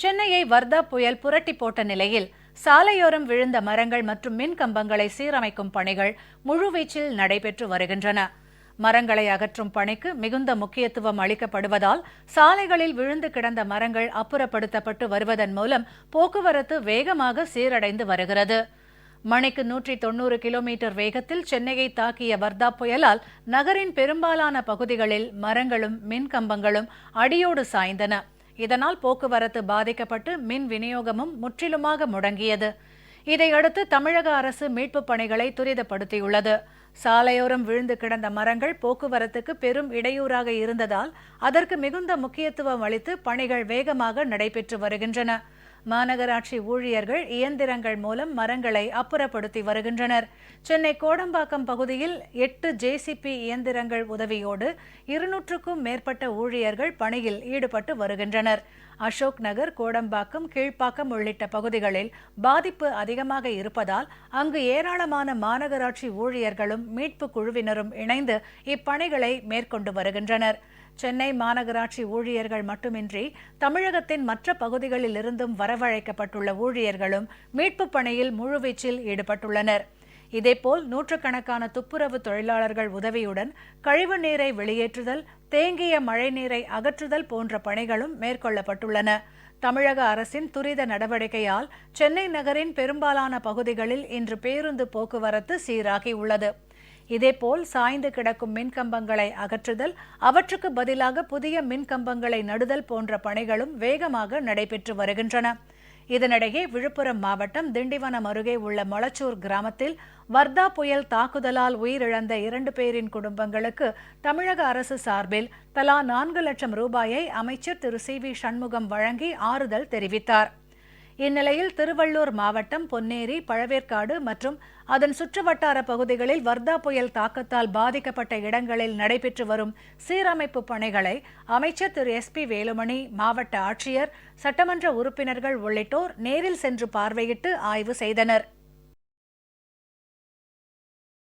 சென்னையை வர்தா புயல் புரட்டி போட்ட நிலையில் சாலையோரம் விழுந்த மரங்கள் மற்றும் மின் கம்பங்களை சீரமைக்கும் பணிகள் முழுவீச்சில் நடைபெற்று வருகின்றன. மரங்களை அகற்றும் பணிக்கு மிகுந்த முக்கியத்துவம் அளிக்கப்படுவதால் சாலைகளில் விழுந்து கிடந்த மரங்கள் அப்புறப்படுத்தப்பட்டு வருவதன் மூலம் போக்குவரத்து வேகமாக சீரடைந்து வருகிறது. மணிக்கு 190 கிலோமீட்டர் வேகத்தில் சென்னையை தாக்கிய வர்தா புயலால் நகரின் பெரும்பாலான பகுதிகளில் மரங்களும் மின் கம்பங்களும் அடியோடு சாய்ந்தன. இதனால் போக்குவரத்து பாதிக்கப்பட்டு மின் விநியோகமும் முற்றிலுமாக முடங்கியது. இதையடுத்து தமிழக அரசு மீட்புப் பணிகளை துரிதப்படுத்தியுள்ளது. சாலையோரம் விழுந்து கிடந்த மரங்கள் போக்குவரத்துக்கு பெரும் இடையூறாக இருந்ததால் அதற்கு மிகுந்த முக்கியத்துவம் அளித்து பணிகள் வேகமாக நடைபெற்று வருகின்றன. மாநகராட்சி ஊழியர்கள் இயந்திரங்கள் மூலம் மரங்களை அப்புறப்படுத்தி வருகின்றனர். சென்னை கோடம்பாக்கம் பகுதியில் 8 ஜேசிபி இயந்திரங்கள் உதவியோடு 200க்கும் மேற்பட்ட ஊழியர்கள் பணியில் ஈடுபட்டு வருகின்றனர். அசோக் நகர், கோடம்பாக்கம், கீழ்ப்பாக்கம் உள்ளிட்ட பகுதிகளில் பாதிப்பு அதிகமாக இருப்பதால் அங்கு ஏராளமான மாநகராட்சி ஊழியர்களும் மீட்பு குழுவினரும் இணைந்து இப்பணிகளை மேற்கொண்டு வருகின்றனர். சென்னை மாநகராட்சி ஊழியர்கள் மட்டுமின்றி தமிழகத்தின் மற்ற பகுதிகளில் இருந்தும் வரவழைக்கப்பட்டுள்ள ஊழியர்களும் மீட்புப் பணியில் முழுவீச்சில் ஈடுபட்டுள்ளனர். இதேபோல் நூற்றுக்கணக்கான துப்புரவு தொழிலாளர்கள் உதவியுடன் கழிவு நீரை வெளியேற்றுதல், தேங்கிய மழைநீரை அகற்றுதல் போன்ற பணிகளும் மேற்கொள்ளப்பட்டுள்ளன. தமிழக அரசின் துரித நடவடிக்கையால் சென்னை நகரின் பெரும்பாலான பகுதிகளில் இன்று பேருந்து போக்குவரத்து சீராகியுள்ளது. இதேபோல் சாய்ந்து கிடக்கும் மின்கம்பங்களை அகற்றுதல், அவற்றுக்கு பதிலாக புதிய மின்கம்பங்களை நடுதல் போன்ற பணிகளும் வேகமாக நடைபெற்று வருகின்றன. இதனிடையே விழுப்புரம் மாவட்டம் திண்டிவனம் அருகே உள்ள மொளச்சூர் கிராமத்தில் வர்தா புயல் தாக்குதலால் உயிரிழந்த 2 பேரின் குடும்பங்களுக்கு தமிழக அரசு சார்பில் தலா 4 லட்சம் ரூபாயை அமைச்சர் திரு சி.வி. சண்முகம் வழங்கி ஆறுதல் தெரிவித்தார். இந்நிலையில் திருவள்ளூர் மாவட்டம் பொன்னேரி, பழவேற்காடு மற்றும் அதன் சுற்றுவட்டார பகுதிகளில் வர்தா புயல் தாக்கத்தால் பாதிக்கப்பட்ட இடங்களில் நடைபெற்று வரும் சீரமைப்பு பணிகளை அமைச்சர் திரு எஸ்.பி. வேலுமணி, மாவட்ட ஆட்சியர், சட்டமன்ற உறுப்பினர்கள் உள்ளிட்டோர் நேரில் சென்று பார்வையிட்டு ஆய்வு செய்தனர்.